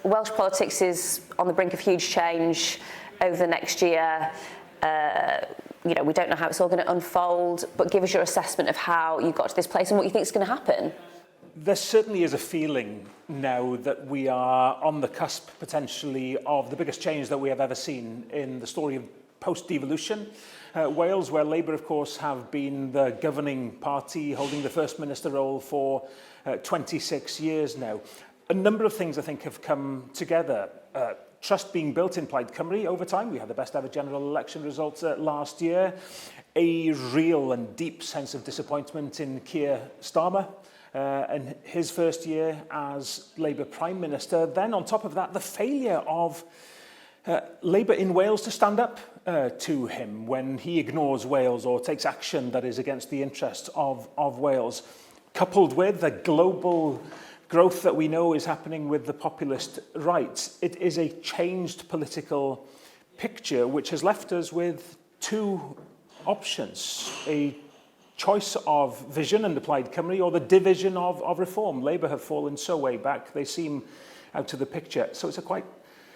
Welsh politics is on the brink of huge change over the next year. We don't know how it's all going to unfold, but give us your assessment of how you got to this place and what you think is going to happen. There certainly is a feeling now that we are on the cusp, potentially, of the biggest change that we have ever seen in the story of post-devolution. Wales, where Labour, of course, have been the governing party, holding the First Minister role for 26 years now. A number of things, I think, have come together. Trust being built in Plaid Cymru over time. We had the best ever general election results last year. A real and deep sense of disappointment in Keir Starmer in his first year as Labour Prime Minister. Then on top of that, the failure of Labour in Wales to stand up to him when he ignores Wales or takes action that is against the interests of Wales, coupled with the global growth that we know is happening with the populist right. It is a changed political picture which has left us with two options: a choice of vision and Plaid Cymru, or the division of reform. Labour have fallen so way back, they seem out of the picture. So it's a quite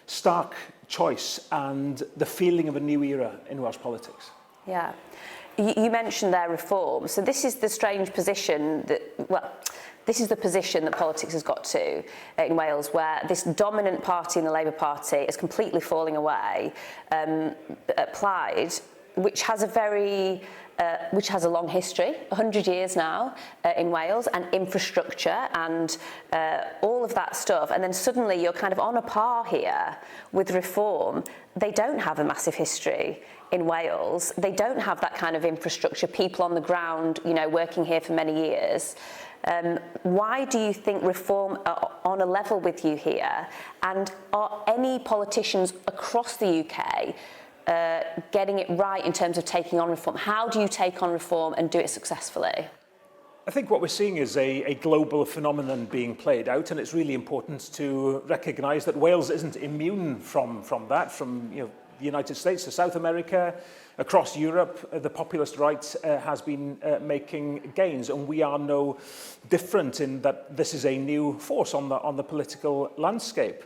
stark choice and the feeling of a new era in Welsh politics. Yeah. You mentioned their reform. So this is the strange position that, this is the position that politics has got to in Wales, where this dominant party in the Labour Party is completely falling away. Plaid, which has a long history, 100 years now in Wales, and infrastructure and all of that stuff. And then suddenly you're kind of on a par here with reform. They don't have a massive history in Wales. They don't have that kind of infrastructure, people on the ground, working here for many years. Why do you think reform are on a level with you here? And are any politicians across the UK getting it right in terms of taking on reform? How do you take on reform and do it successfully? I think what we're seeing is a global phenomenon being played out, and it's really important to recognise that Wales isn't immune from that, from the United States to South America, across Europe. The populist right has been making gains, and we are no different in that this is a new force on the political landscape.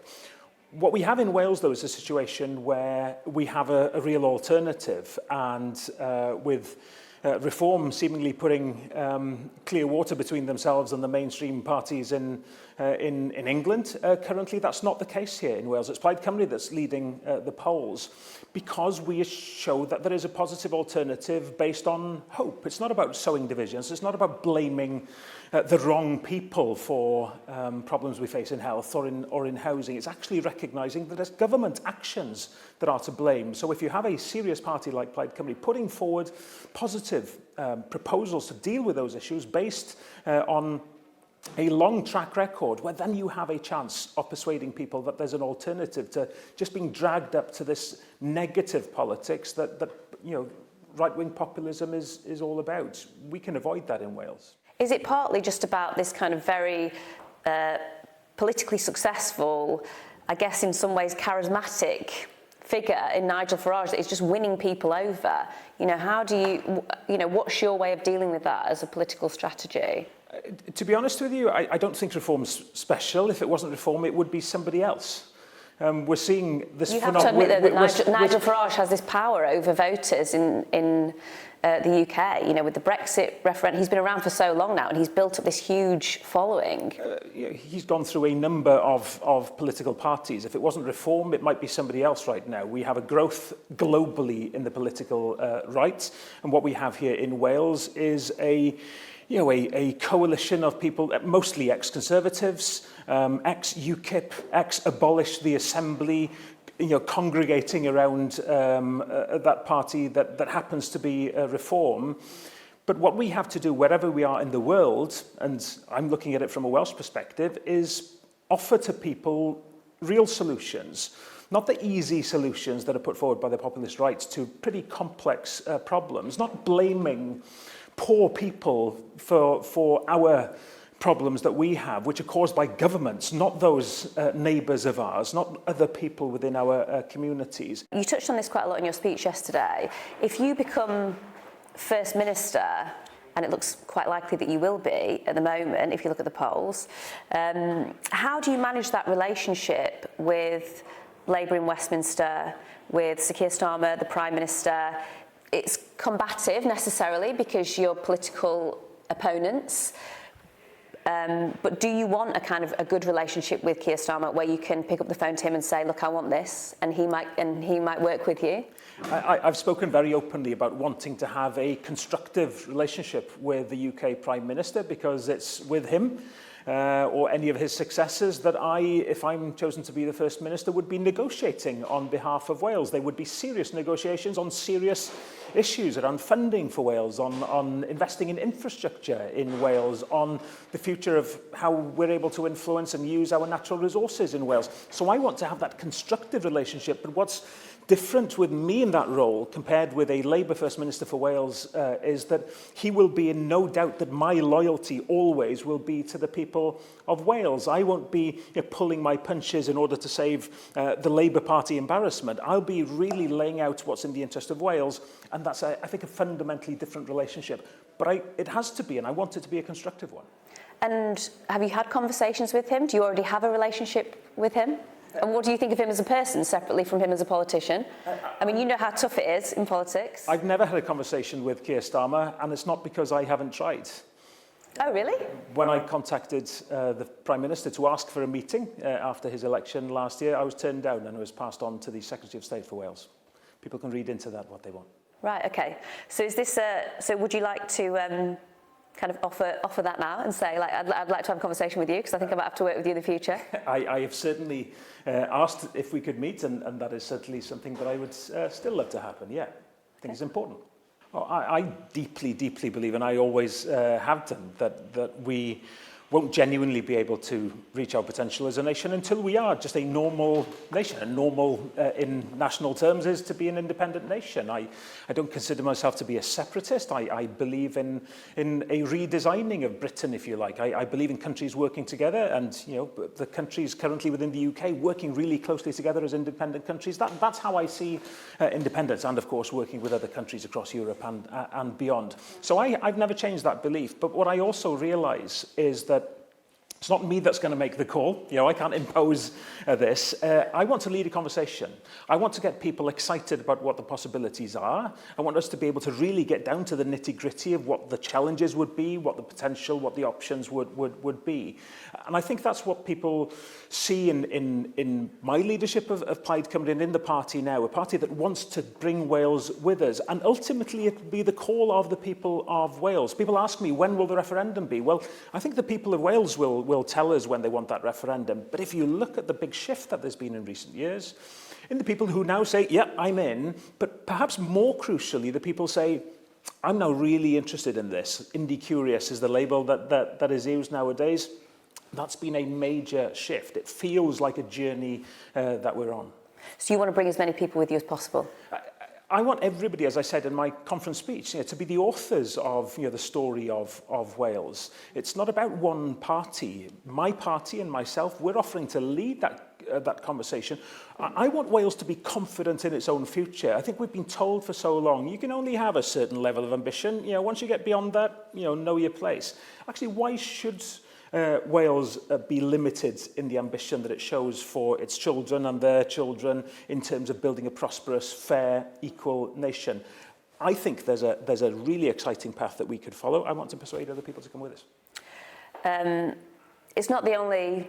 What we have in Wales, though, is a situation where we have a real alternative, and with reform seemingly putting clear water between themselves and the mainstream parties in England. Currently, that's not the case here in Wales. It's Plaid Cymru that's leading the polls, because we show that there is a positive alternative based on hope. It's not about sowing divisions. It's not about blaming the wrong people for problems we face in health or in housing. It's actually recognising that it's government actions that are to blame. So if you have a serious party like Plaid Cymru putting forward positive proposals to deal with those issues based on a long track record, well, then you have a chance of persuading people that there's an alternative to just being dragged up to this negative politics that right-wing populism is all about. We can avoid that in Wales. Is it partly just about this kind of very politically successful, I guess in some ways charismatic figure in Nigel Farage that is just winning people over? How do what's your way of dealing with that as a political strategy? To be honest with you, I don't think reform's special. If it wasn't reform, it would be somebody else. We're seeing this phenomenon. You have to admit that Nigel Farage has this power over voters in the UK. With the Brexit referendum, he's been around for so long now, and he's built up this huge following. He's gone through a number of political parties. If it wasn't reform, it might be somebody else right now. We have a growth globally in the political right, and what we have here in Wales is a coalition of people, mostly ex-Conservatives, ex-UKIP, ex-Abolish the Assembly, congregating around that party that happens to be Reform. But what we have to do wherever we are in the world, and I'm looking at it from a Welsh perspective, is offer to people real solutions, not the easy solutions that are put forward by the populist right to pretty complex problems, not blaming poor people for our problems that we have, which are caused by governments, not those neighbours of ours, not other people within our communities. You touched on this quite a lot in your speech yesterday. If you become First Minister, and it looks quite likely that you will be at the moment if you look at the polls. How do you manage that relationship with Labour in Westminster, with Sir Keir Starmer, the Prime Minister? It's combative necessarily because you're political opponents. But do you want a kind of a good relationship with Keir Starmer where you can pick up the phone to him and say, look, I want this, and he might work with you? I've spoken very openly about wanting to have a constructive relationship with the UK Prime Minister, because it's with him or any of his successors that if I'm chosen to be the First Minister, would be negotiating on behalf of Wales. They would be serious negotiations on serious issues around funding for Wales, on investing in infrastructure in Wales, on the future of how we're able to influence and use our natural resources in Wales. So I want to have that constructive relationship, but what's different with me in that role compared with a Labour First Minister for Wales is that he will be in no doubt that my loyalty always will be to the people of Wales. I won't be pulling my punches in order to save the Labour Party embarrassment. I'll be really laying out what's in the interest of Wales, and that's, I think, a fundamentally different relationship. But it has to be, and I want it to be a constructive one. And have you had conversations with him? Do you already have a relationship with him? And what do you think of him as a person, separately from him as a politician? I mean, you know how tough it is in politics. I've never had a conversation with Keir Starmer, and it's not because I haven't tried. Oh, really? When I contacted the Prime Minister to ask for a meeting after his election last year, I was turned down and it was passed on to the Secretary of State for Wales. People can read into that what they want. Right, okay. So is this so would you like to kind of offer that now and say, like, I'd like to have a conversation with you because I think I might have to work with you in the future? I have certainly asked if we could meet, and that is certainly something that I would still love to happen, yeah. I think it's important. Well, I deeply, deeply believe, and I always have done, that we won't genuinely be able to reach our potential as a nation until we are just a normal nation. And normal in national terms is to be an independent nation. I don't consider myself to be a separatist. I believe in a redesigning of Britain, if you like. I believe in countries working together, and the countries currently within the UK working really closely together as independent countries. That's how I see independence, and of course working with other countries across Europe and beyond. So I've never changed that belief. But what I also realise is that it's not me that's going to make the call. I can't impose this. I want to lead a conversation. I want to get people excited about what the possibilities are. I want us to be able to really get down to the nitty-gritty of what the challenges would be, what the potential, what the options would be. And I think that's what people see in my leadership of Plaid Cymru and in the party now, a party that wants to bring Wales with us. And ultimately, it will be the call of the people of Wales. People ask me, when will the referendum be? Well, I think the people of Wales will tell us when they want that referendum. But if you look at the big shift that there's been in recent years, in the people who now say, yeah, I'm in, but perhaps more crucially, the people say, I'm now really interested in this. Indie curious is the label that is used nowadays. That's been a major shift. It feels like a journey that we're on. So you want to bring as many people with you as possible? I want everybody, as I said in my conference speech, to be the authors of the story of Wales. It's not about one party. My party and myself, we're offering to lead that conversation. I want Wales to be confident in its own future. I think we've been told for so long, you can only have a certain level of ambition. Once you get beyond that, know your place. Actually, why should Wales be limited in the ambition that it shows for its children and their children in terms of building a prosperous, fair, equal nation? I think there's a really exciting path that we could follow. I want to persuade other people to come with us. It's not the only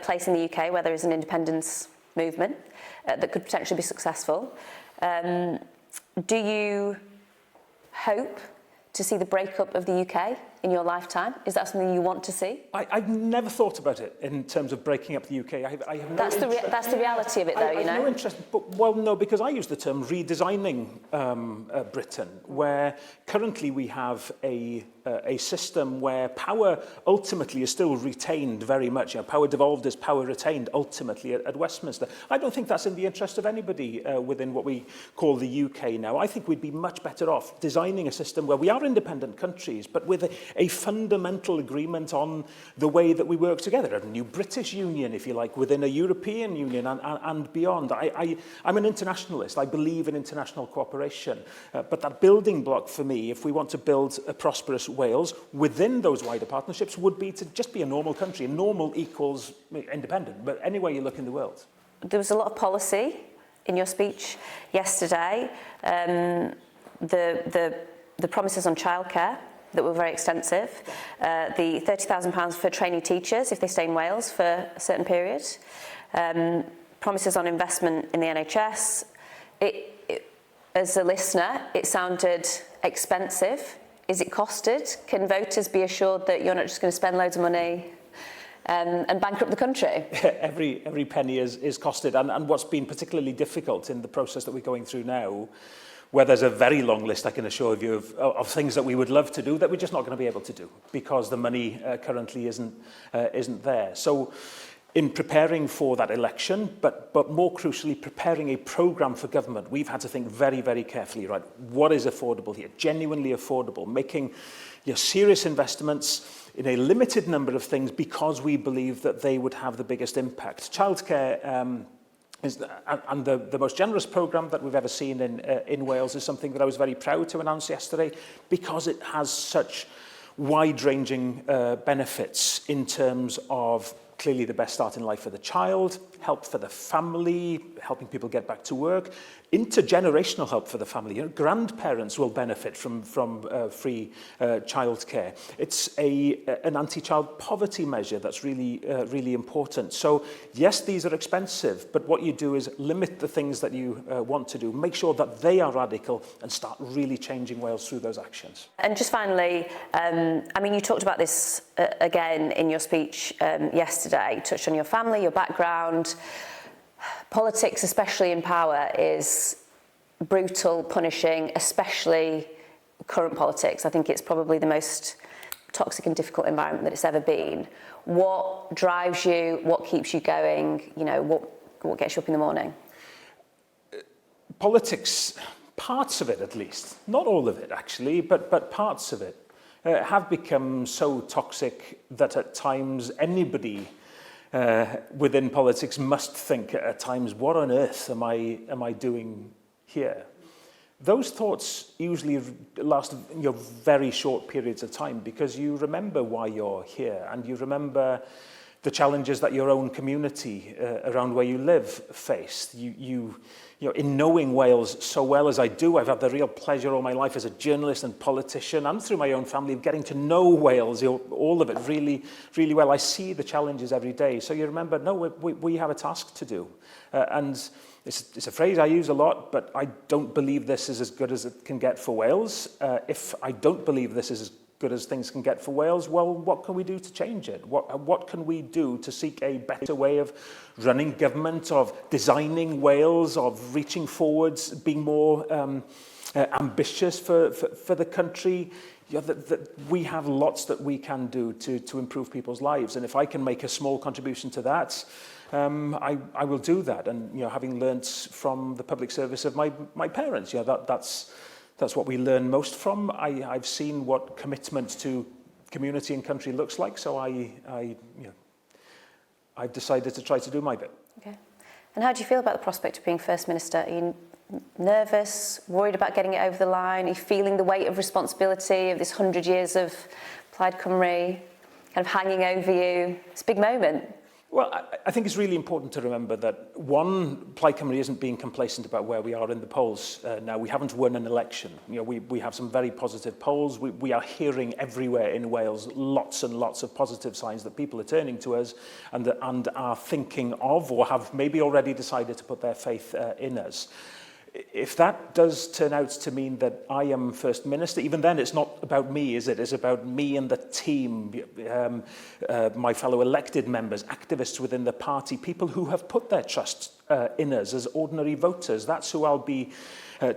place in the UK where there is an independence movement that could potentially be successful. Do you hope to see the breakup of the UK in your lifetime? Is that something you want to see? I've never thought about it in terms of breaking up the UK. I have no that's the reality of it, though, I have no interest, no, because I use the term redesigning Britain, where currently we have a a system where power ultimately is still retained very much. Power devolved is power retained ultimately at Westminster. I don't think that's in the interest of anybody within what we call the UK now. I think we'd be much better off designing a system where we are independent countries, but with a fundamental agreement on the way that we work together. A new British Union, if you like, within a European Union and beyond. I'm an internationalist. I believe in international cooperation. But that building block for me, if we want to build a prosperous Wales within those wider partnerships, would be to just be a normal country. And normal equals independent, but anywhere you look in the world. There was a lot of policy in your speech yesterday. The promises on childcare that were very extensive. The £30,000 for trainee teachers if they stay in Wales for a certain period. Promises on investment in the NHS. As a listener, it sounded expensive. Is it costed? Can voters be assured that you're not just going to spend loads of money and bankrupt the country? Every penny is costed. And what's been particularly difficult in the process that we're going through now, where there's a very long list, I can assure you, of things that we would love to do that we're just not going to be able to do because the money currently isn't there. So in preparing for that election, but more crucially, preparing a programme for government, we've had to think very, very carefully, right, what is affordable here, genuinely affordable, making serious investments in a limited number of things because we believe that they would have the biggest impact. Childcare is the most generous programme that we've ever seen in Wales is something that I was very proud to announce yesterday because it has such wide-ranging benefits in terms of clearly the best start in life for the child, help for the family, helping people get back to work, intergenerational help for the family. Grandparents will benefit from free childcare. It's an anti-child poverty measure that's really important. So yes, these are expensive, but what you do is limit the things that you want to do, make sure that they are radical and start really changing Wales through those actions. And just finally, I mean, you talked about this again in your speech yesterday, you touched on your family, your background. Politics, especially in power, is brutal, punishing, especially current politics. I think it's probably the most toxic and difficult environment that it's ever been. What drives you? What keeps you going? What gets you up in the morning? Politics, parts of it at least, not all of it actually, but parts of it have become so toxic that at times anybody within politics must think at times, what on earth am I doing here? Those thoughts usually last very short periods of time because you remember why you're here and you remember the challenges that your own community around where you live faced. In knowing Wales so well as I do, I've had the real pleasure all my life as a journalist and politician and through my own family of getting to know Wales, all of it really, really well. I see the challenges every day. So you remember, no, we have a task to do. And it's a phrase I use a lot, but I don't believe this is as good as it can get for Wales. If I don't believe this is as good as things can get for Wales, well, what can we do to change it? What can we do to seek a better way of running government, of designing Wales, of reaching forwards, being more ambitious for the country? That we have lots that we can do to improve people's lives. And if I can make a small contribution to that, I will do that. And having learnt from the public service of my parents, that's what we learn most from. I've seen what commitment to community and country looks like, so I've decided to try to do my bit. Okay. And how do you feel about the prospect of being First Minister? Are you nervous, worried about getting it over the line? Are you feeling the weight of responsibility of this 100 years of Plaid Cymru kind of hanging over you? It's a big moment. Well, I think it's really important to remember that, one, Plaid Cymru isn't being complacent about where we are in the polls now. We haven't won an election. We have some very positive polls. We are hearing everywhere in Wales lots and lots of positive signs that people are turning to us and are thinking of or have maybe already decided to put their faith in us. if that does turn out to mean that I am First Minister, even then it's not about me, is it? It's about me and the team, my fellow elected members, activists within the party, people who have put their trust in us as ordinary voters. That's who I'll be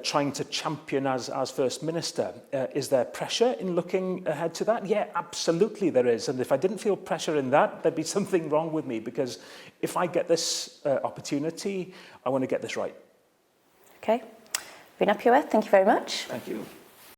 trying to champion as First Minister. Is there pressure in looking ahead to that? Yeah, absolutely there is. And if I didn't feel pressure in that, there'd be something wrong with me, because if I get this opportunity, I want to get this right. Okay. Rhun, Iorwerth, thank you very much. Thank you.